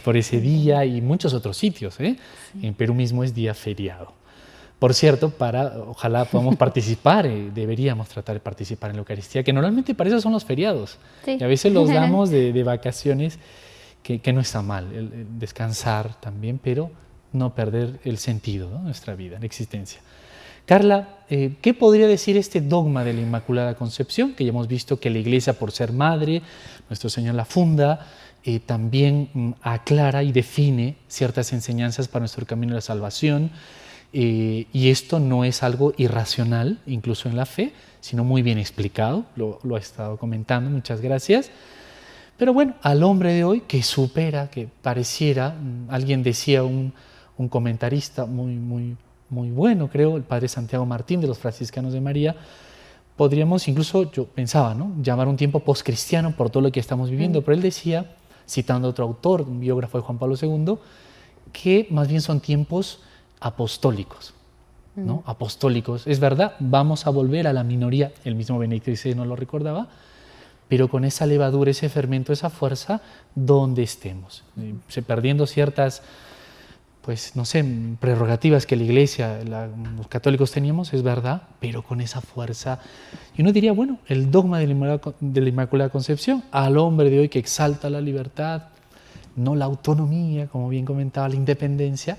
por ese día y muchos otros sitios. Sí. En Perú mismo es día feriado. Por cierto, ojalá podamos participar, deberíamos tratar de participar en la Eucaristía, que normalmente para eso son los feriados. Sí. Y a veces los damos de vacaciones, que no está mal, el descansar también, pero no perder el sentido, ¿no? Nuestra vida, la existencia. Carla, ¿qué podría decir este dogma de la Inmaculada Concepción? Que ya hemos visto que la Iglesia, por ser madre, nuestro Señor la funda, también aclara y define ciertas enseñanzas para nuestro camino de la salvación, Y esto no es algo irracional, incluso en la fe, sino muy bien explicado, lo ha estado comentando, muchas gracias. Pero bueno, al hombre de hoy que supera, que pareciera, alguien decía, un comentarista muy bueno, creo, el padre Santiago Martín de los Franciscanos de María, podríamos incluso, yo pensaba, ¿no?, llamar un tiempo postcristiano por todo lo que estamos viviendo, pero él decía, citando a otro autor, un biógrafo de Juan Pablo II, que más bien son tiempos apostólicos, ¿no? Apostólicos. Es verdad, vamos a volver a la minoría, el mismo Benedicto XVI nos lo recordaba, pero con esa levadura, ese fermento, esa fuerza, donde estemos. Perdiendo ciertas, pues no sé, prerrogativas que la Iglesia, los católicos teníamos, es verdad, pero con esa fuerza. Y uno diría, bueno, el dogma de la Inmaculada Concepción, al hombre de hoy que exalta la libertad, no la autonomía, como bien comentaba, la independencia,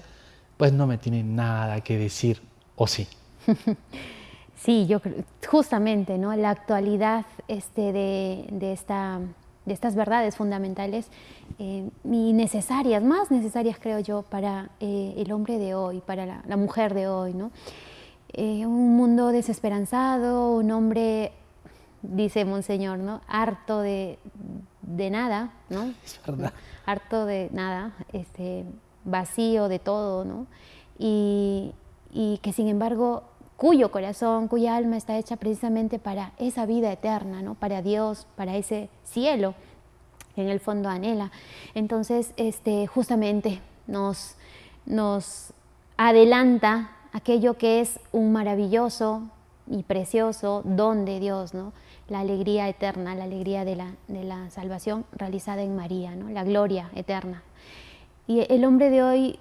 pues no me tiene nada que decir, ¿o sí? Sí, yo creo, justamente, ¿no?, la actualidad de estas verdades fundamentales y necesarias, más necesarias creo yo para el hombre de hoy, para la mujer de hoy, ¿no? Un mundo desesperanzado, un hombre, dice Monseñor, ¿no?, harto de nada, ¿no? Es verdad. Harto de nada, vacío de todo, ¿no? Y que sin embargo, cuyo corazón, cuya alma está hecha precisamente para esa vida eterna, ¿no?, para Dios, para ese cielo que en el fondo anhela. Entonces, justamente nos adelanta aquello que es un maravilloso y precioso don de Dios, ¿no?, la alegría eterna, la alegría de la salvación realizada en María, ¿no?, la gloria eterna. Y el hombre de hoy,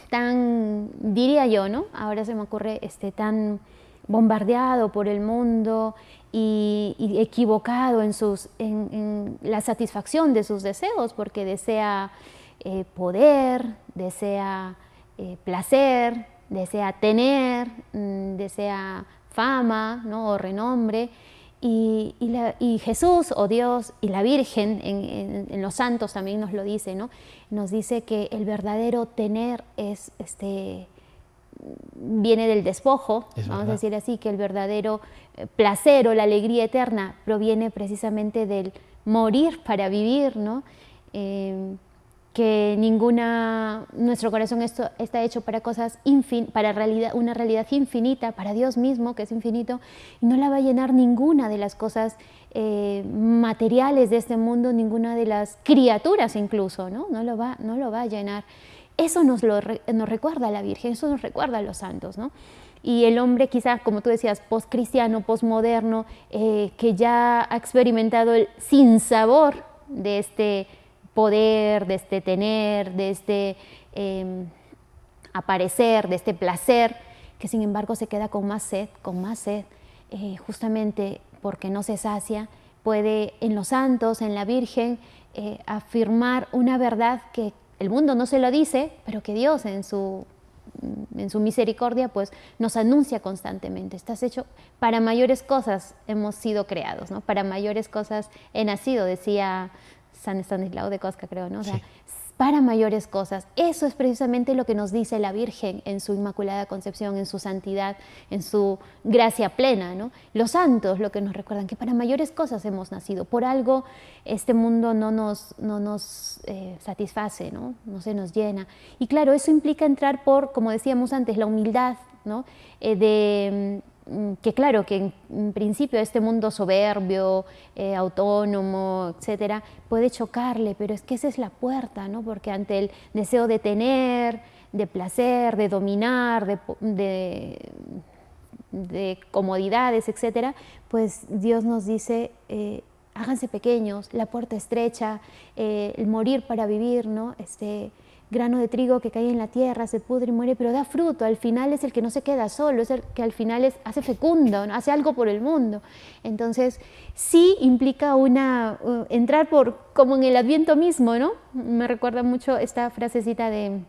tan, diría yo, ¿no?, ahora se me ocurre, tan bombardeado por el mundo y equivocado en la satisfacción de sus deseos, porque desea poder, desea placer, desea tener, desea fama, ¿no?, o renombre. Y Jesús o Dios y la Virgen en los santos también nos lo dice, ¿no? Nos dice que el verdadero tener es viene del despojo, vamos a decir así, que el verdadero placer o la alegría eterna proviene precisamente del morir para vivir, ¿no? Que nuestro corazón está hecho para cosas para una realidad infinita, para Dios mismo, que es infinito, y no la va a llenar ninguna de las cosas materiales de este mundo, ninguna de las criaturas incluso, ¿no? No lo va a llenar. Eso nos recuerda a la Virgen, eso nos recuerda a los santos, ¿no? Y el hombre quizás, como tú decías, postcristiano, postmoderno, que ya ha experimentado el sinsabor de este poder, de este tener, de este aparecer, de este placer, que sin embargo se queda con más sed, justamente porque no se sacia, puede en los santos, en la Virgen, afirmar una verdad que el mundo no se lo dice, pero que Dios en su misericordia pues nos anuncia constantemente. Estás hecho para mayores cosas, hemos sido creados, ¿no? Para mayores cosas he nacido, decía San Estanislao de Kostka, creo, ¿no? O sea, para mayores cosas. Eso es precisamente lo que nos dice la Virgen en su Inmaculada Concepción, en su santidad, en su gracia plena, ¿no? Los santos lo que nos recuerdan, que para mayores cosas hemos nacido. Por algo este mundo no nos satisface, ¿no? No se nos llena. Y claro, eso implica entrar por, como decíamos antes, la humildad, ¿no? Que claro, que en principio este mundo soberbio, autónomo, etcétera, puede chocarle, pero es que esa es la puerta, ¿no? Porque ante el deseo de tener, de placer, de dominar, de comodidades, etcétera, pues Dios nos dice, háganse pequeños, la puerta estrecha, el morir para vivir, ¿no? Grano de trigo que cae en la tierra, se pudre y muere, pero da fruto. Al final es el que no se queda solo, es el que al final hace fecundo, ¿no? Hace algo por el mundo. Entonces, sí implica entrar como en el Adviento mismo, ¿no? Me recuerda mucho esta frasecita de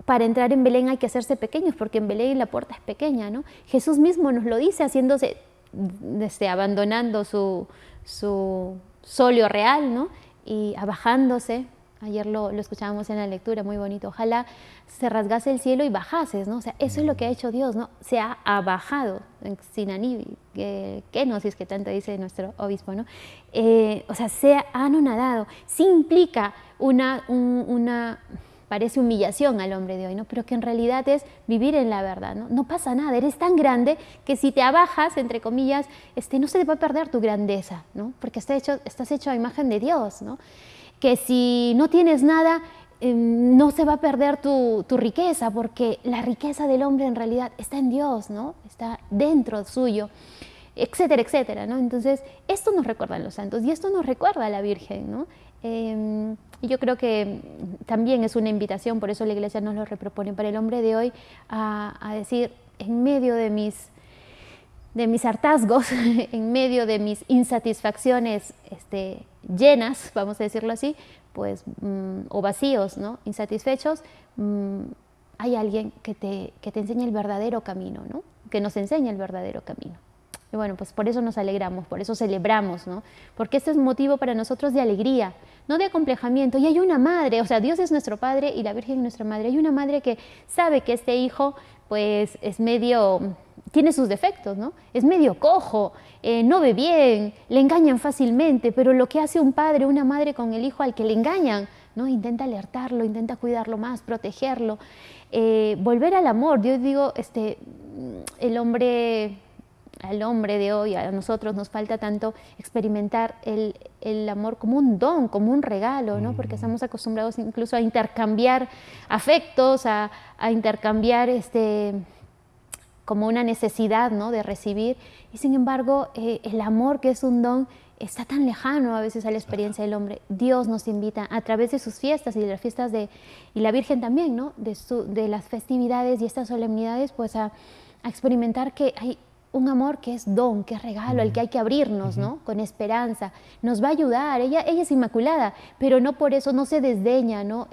para entrar en Belén hay que hacerse pequeños, porque en Belén la puerta es pequeña, ¿no? Jesús mismo nos lo dice, abandonando su solio real, ¿no? Y abajándose Ayer lo escuchábamos en la lectura, muy bonito. Ojalá se rasgase el cielo y bajases, ¿no? O sea, eso es lo que ha hecho Dios, ¿no? Se ha abajado en Sinaní, kenosis, que tanto dice nuestro obispo, ¿no? O sea, se ha anonadado. Sí implica parece humillación al hombre de hoy, ¿no? Pero que en realidad es vivir en la verdad, ¿no? No pasa nada, eres tan grande que si te abajas, entre comillas, no se te va a perder tu grandeza, ¿no? Porque estás hecho a imagen de Dios, ¿no? Que si no tienes nada, no se va a perder tu riqueza, porque la riqueza del hombre en realidad está en Dios, ¿no? Está dentro suyo, etcétera, etcétera, ¿no? Entonces, esto nos recuerdan los santos y esto nos recuerda a la Virgen, ¿no? Y yo creo que también es una invitación, por eso la Iglesia nos lo repropone para el hombre de hoy, a decir, en medio de mis hartazgos, en medio de mis insatisfacciones llenas, vamos a decirlo así, pues, o vacíos, ¿no? Insatisfechos, hay alguien que te enseña el verdadero camino, ¿no? Que nos enseña el verdadero camino. Y bueno, pues por eso nos alegramos, por eso celebramos, ¿no? Porque este es motivo para nosotros de alegría, no de acomplejamiento. Y hay una madre, o sea, Dios es nuestro Padre y la Virgen es nuestra Madre. Hay una madre que sabe que este hijo, pues, tiene sus defectos, ¿no? Es medio cojo, no ve bien, le engañan fácilmente, pero lo que hace un padre, una madre con el hijo al que le engañan, ¿no? Intenta alertarlo, intenta cuidarlo más, protegerlo, volver al amor. Yo digo, al hombre de hoy, a nosotros nos falta tanto experimentar el amor como un don, como un regalo, ¿no? Porque estamos acostumbrados incluso a intercambiar afectos, a intercambiar como una necesidad, ¿no? De recibir. Y sin embargo, el amor, que es un don, está tan lejano a veces a la experiencia del hombre. Dios nos invita a través de sus fiestas y de las fiestas y la Virgen también, ¿no? De las festividades y estas solemnidades, pues a experimentar que hay un amor que es don, que es regalo, al que hay que abrirnos, ¿no? Con esperanza. Nos va a ayudar. Ella es inmaculada, pero no por eso no se desdeña, ¿no?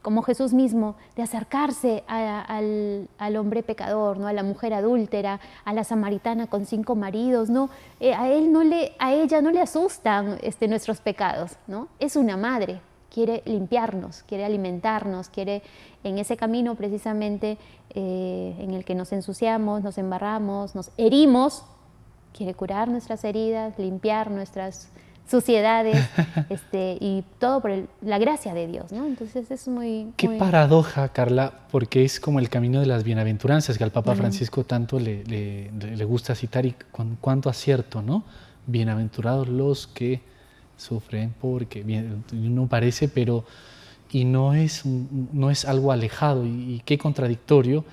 Como Jesús mismo, de acercarse al hombre pecador, ¿no? A la mujer adúltera, a la samaritana con 5 maridos, ¿no? A ella no le asustan nuestros pecados, ¿no? Es una madre. Quiere limpiarnos, quiere alimentarnos, quiere en ese camino precisamente en el que nos ensuciamos, nos embarramos, nos herimos, quiere curar nuestras heridas, limpiar nuestras suciedades y todo por la gracia de Dios, ¿no? Entonces es muy... Qué paradoja, Carla, porque es como el camino de las bienaventuranzas que al Papa Francisco tanto le gusta citar, y con cuánto acierto, ¿no? Bienaventurados los que sufren, porque no parece, pero y no es algo alejado y qué contradictorio,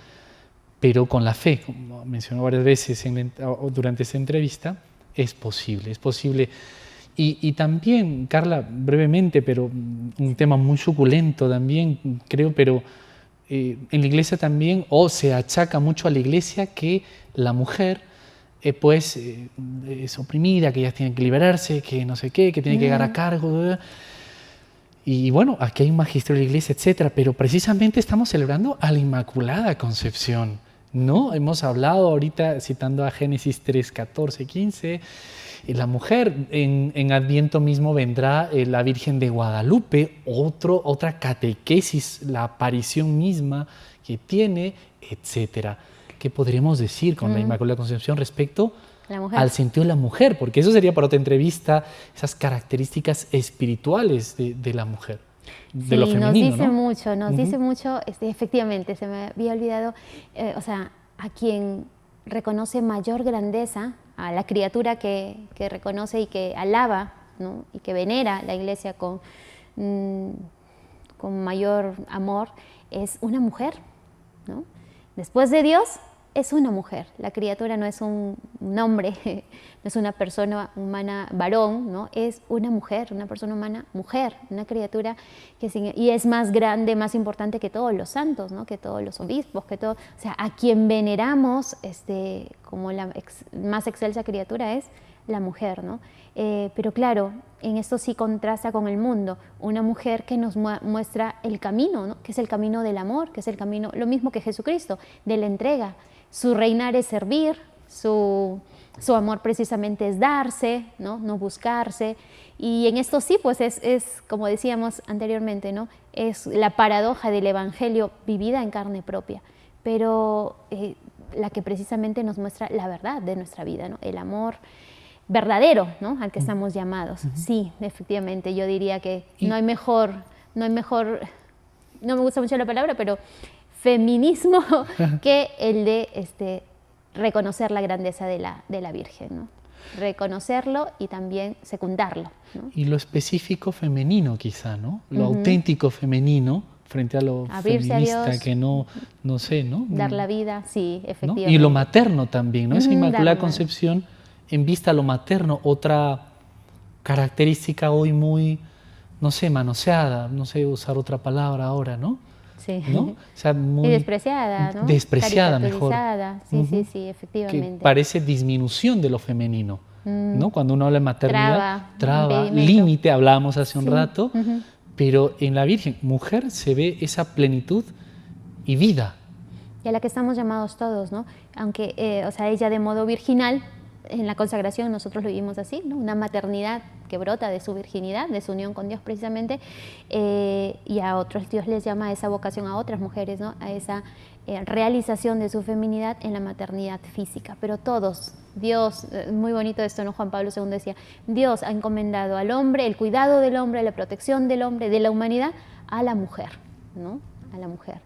pero con la fe, como mencionó varias veces durante esta entrevista, es posible. Y también, Carla, brevemente, pero un tema muy suculento también, creo, pero en la Iglesia también, se achaca mucho a la Iglesia que la mujer es oprimida, que ellas tienen que liberarse, que no sé qué, que tienen que llegar a cargo. Y bueno, aquí hay un magisterio de la Iglesia, etcétera, pero precisamente estamos celebrando a la Inmaculada Concepción, ¿no? Hemos hablado ahorita, citando a Génesis 3, 14, 15, la mujer, en Adviento mismo vendrá la Virgen de Guadalupe, otra catequesis, la aparición misma que tiene, etcétera. ¿Qué podríamos decir con la Inmaculada Concepción respecto al sentido de la mujer? Porque eso sería para otra entrevista, esas características espirituales de la mujer, de lo femenino, nos dice mucho, efectivamente, se me había olvidado, a quien reconoce mayor grandeza, a la criatura que reconoce y que alaba, ¿no? Y que venera la Iglesia con mayor amor, es una mujer, ¿no? Después de Dios, es una mujer. La criatura no es un hombre, no es una persona humana varón, ¿no? Es una mujer, una persona humana mujer, una criatura y es más grande, más importante que todos los santos, ¿no? Que todos los obispos, a quien veneramos como la más excelsa criatura es la mujer, ¿no? Pero claro, en esto sí contrasta con el mundo, una mujer que nos muestra el camino, ¿no? Que es el camino del amor, que es el camino, lo mismo que Jesucristo, de la entrega. Su reinar es servir, su amor precisamente es darse, ¿no? No buscarse. Y en esto sí, pues es como decíamos anteriormente, ¿no? Es la paradoja del Evangelio vivida en carne propia, pero la que precisamente nos muestra la verdad de nuestra vida, ¿no? El amor verdadero, ¿no? Al que estamos llamados. Sí, efectivamente, yo diría que no hay mejor, no me gusta mucho la palabra, pero feminismo que el de reconocer la grandeza de la Virgen, ¿no? Reconocerlo y también secundarlo, ¿no? Y lo específico femenino quizá, ¿no? Lo auténtico femenino frente a lo Abrirse feminista, a Dios, que no sé, ¿no? dar la vida, sí, ¿No? efectivamente. Y lo materno también, ¿no? Esa Inmaculada Dar Concepción en vista a lo materno, otra característica hoy muy, no sé, manoseada, no sé usar otra palabra ahora, ¿no? Sí. ¿No? O sea, muy Y despreciada, ¿no? despreciada mejor. Sí, sí, sí, efectivamente. Que parece disminución de lo femenino, ¿no? Cuando uno habla de maternidad, traba, impedimento. límite, hablábamos hace un rato, pero en la Virgen, mujer, se ve esa plenitud y vida. Y a la que estamos llamados todos, ¿no? Aunque, o sea, ella de modo virginal, en la consagración nosotros lo vivimos así, ¿no? Una maternidad que brota de su virginidad, de su unión con Dios precisamente, y a otros Dios les llama a esa vocación a otras mujeres, ¿no? A esa realización de su feminidad en la maternidad física. Pero todos, Dios, muy bonito esto, ¿no? Juan Pablo II decía, Dios ha encomendado al hombre el cuidado del hombre, la protección del hombre, de la humanidad, a la mujer, ¿no? A la mujer.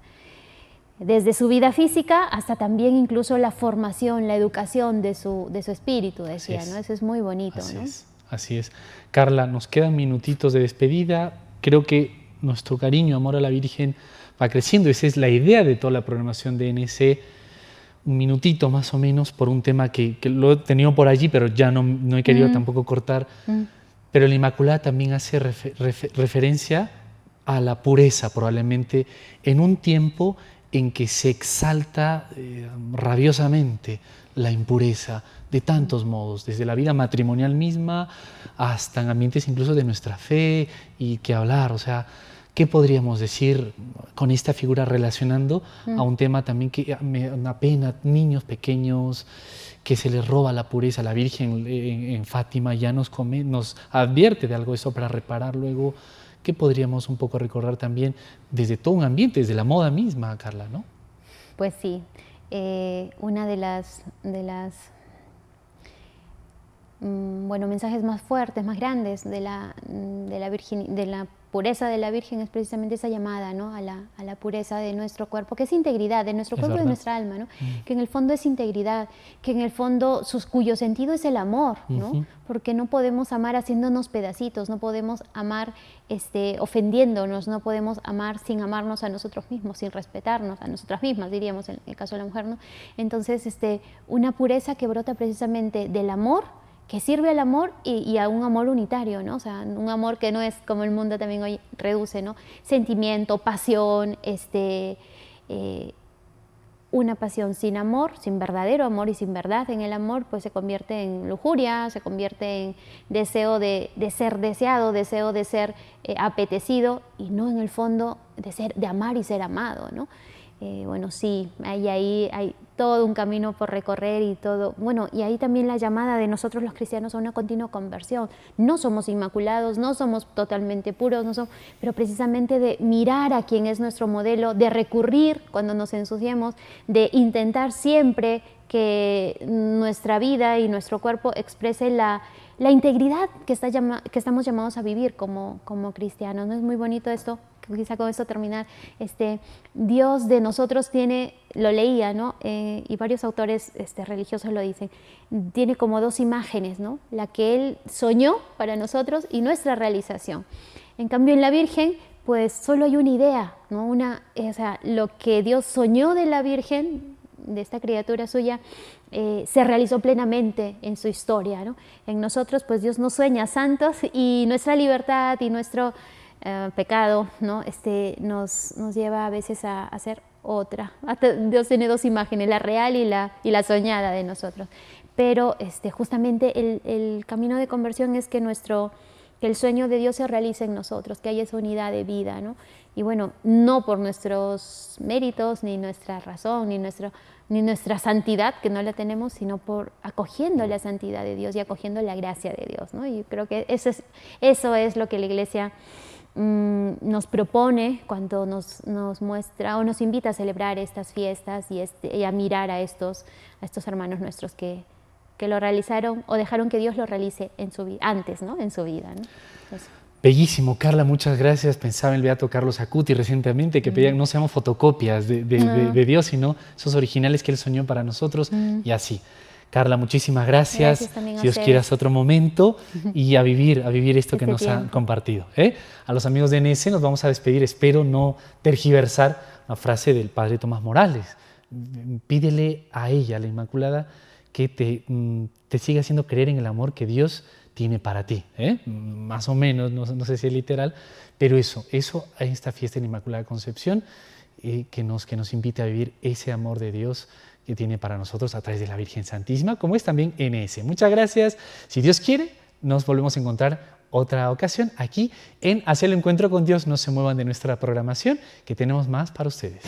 Desde su vida física hasta también incluso la formación, la educación de su espíritu, decía, ¿no? Eso es muy bonito, así ¿no? Así es. Carla, nos quedan minutitos de despedida. Creo que nuestro cariño, amor a la Virgen va creciendo. Esa es la idea de toda la programación de NC. Un minutito más o menos por un tema que lo he tenido por allí, pero ya no he querido tampoco cortar. Pero la Inmaculada también hace referencia a la pureza, probablemente en un tiempo en que se exalta rabiosamente la impureza de tantos modos, desde la vida matrimonial misma hasta en ambientes incluso de nuestra fe y que hablar, o sea, ¿qué podríamos decir con esta figura relacionando a un tema también que me da pena, niños pequeños, que se les roba la pureza? La Virgen en Fátima ya nos advierte de algo eso para reparar luego. ¿Qué podríamos un poco recordar también desde todo un ambiente, desde la moda misma, Carla, ¿no? Pues sí, una de las mensajes más fuertes, más grandes de la pureza de la Virgen es precisamente esa llamada, ¿no? a la pureza de nuestro cuerpo, que es integridad de nuestro cuerpo y de nuestra alma, ¿no? Que en el fondo es integridad, que en el fondo cuyo sentido es el amor, ¿no? Porque no podemos amar haciéndonos pedacitos, no podemos amar ofendiéndonos, no podemos amar sin amarnos a nosotros mismos, sin respetarnos a nosotras mismas, diríamos en el caso de la mujer, ¿no? Entonces, una pureza que brota precisamente del amor, que sirve al amor y a un amor unitario, ¿no? O sea, un amor que no es como el mundo también hoy reduce, ¿no? Sentimiento, pasión, una pasión sin amor, sin verdadero amor y sin verdad en el amor, pues se convierte en lujuria, se convierte en deseo de ser deseado, deseo de ser apetecido y no en el fondo de amar y ser amado, ¿no? Bueno, sí, ahí hay todo un camino por recorrer y todo, bueno, y ahí también la llamada de nosotros los cristianos a una continua conversión. No somos inmaculados, no somos totalmente puros, pero precisamente de mirar a quien es nuestro modelo, de recurrir cuando nos ensuciemos, de intentar siempre que nuestra vida y nuestro cuerpo exprese la integridad que estamos llamados a vivir como cristianos, ¿no? Es muy bonito esto, quizá con esto terminar. Dios de nosotros tiene, lo leía, ¿no? Y varios autores religiosos lo dicen, tiene como dos imágenes, ¿no? La que Él soñó para nosotros y nuestra realización. En cambio, en la Virgen, pues solo hay una idea, ¿no? Lo que Dios soñó de la Virgen, de esta criatura suya, se realizó plenamente en su historia, ¿no? En nosotros, pues Dios nos sueña santos y nuestra libertad y nuestro pecado, ¿no? Nos lleva a veces a hacer otra. Dios tiene dos imágenes, la real y la soñada de nosotros. Pero justamente el camino de conversión es que nuestro que el sueño de Dios se realice en nosotros, que haya esa unidad de vida, ¿no? Y bueno, no por nuestros méritos, ni nuestra razón, ni nuestra santidad, que no la tenemos, sino por acogiendo la santidad de Dios y acogiendo la gracia de Dios, ¿no? Y creo que eso es lo que la Iglesia nos propone cuando nos muestra o nos invita a celebrar estas fiestas y a mirar a estos hermanos nuestros que lo realizaron o dejaron que Dios lo realice en su vida, antes, ¿no? En su vida, ¿no? Eso. Bellísimo, Carla, muchas gracias. Pensaba en el beato Carlos Acuti recientemente que pedía que no seamos fotocopias de Dios, sino esos originales que Él soñó para nosotros y así. Carla, muchísimas gracias. Gracias si Dios quiere, hasta otro momento y a vivir esto que nos han compartido. A los amigos de NS nos vamos a despedir. Espero no tergiversar la frase del padre Tomás Morales. Pídele a ella, la Inmaculada, que te siga haciendo creer en el amor que Dios tiene para ti. Más o menos, no sé si es literal, pero eso en esta fiesta de la Inmaculada Concepción, que nos invite a vivir ese amor de Dios que tiene para nosotros a través de la Virgen Santísima, como es también NS. Muchas gracias. Si Dios quiere, nos volvemos a encontrar otra ocasión aquí en Hacer el Encuentro con Dios. No se muevan de nuestra programación, que tenemos más para ustedes.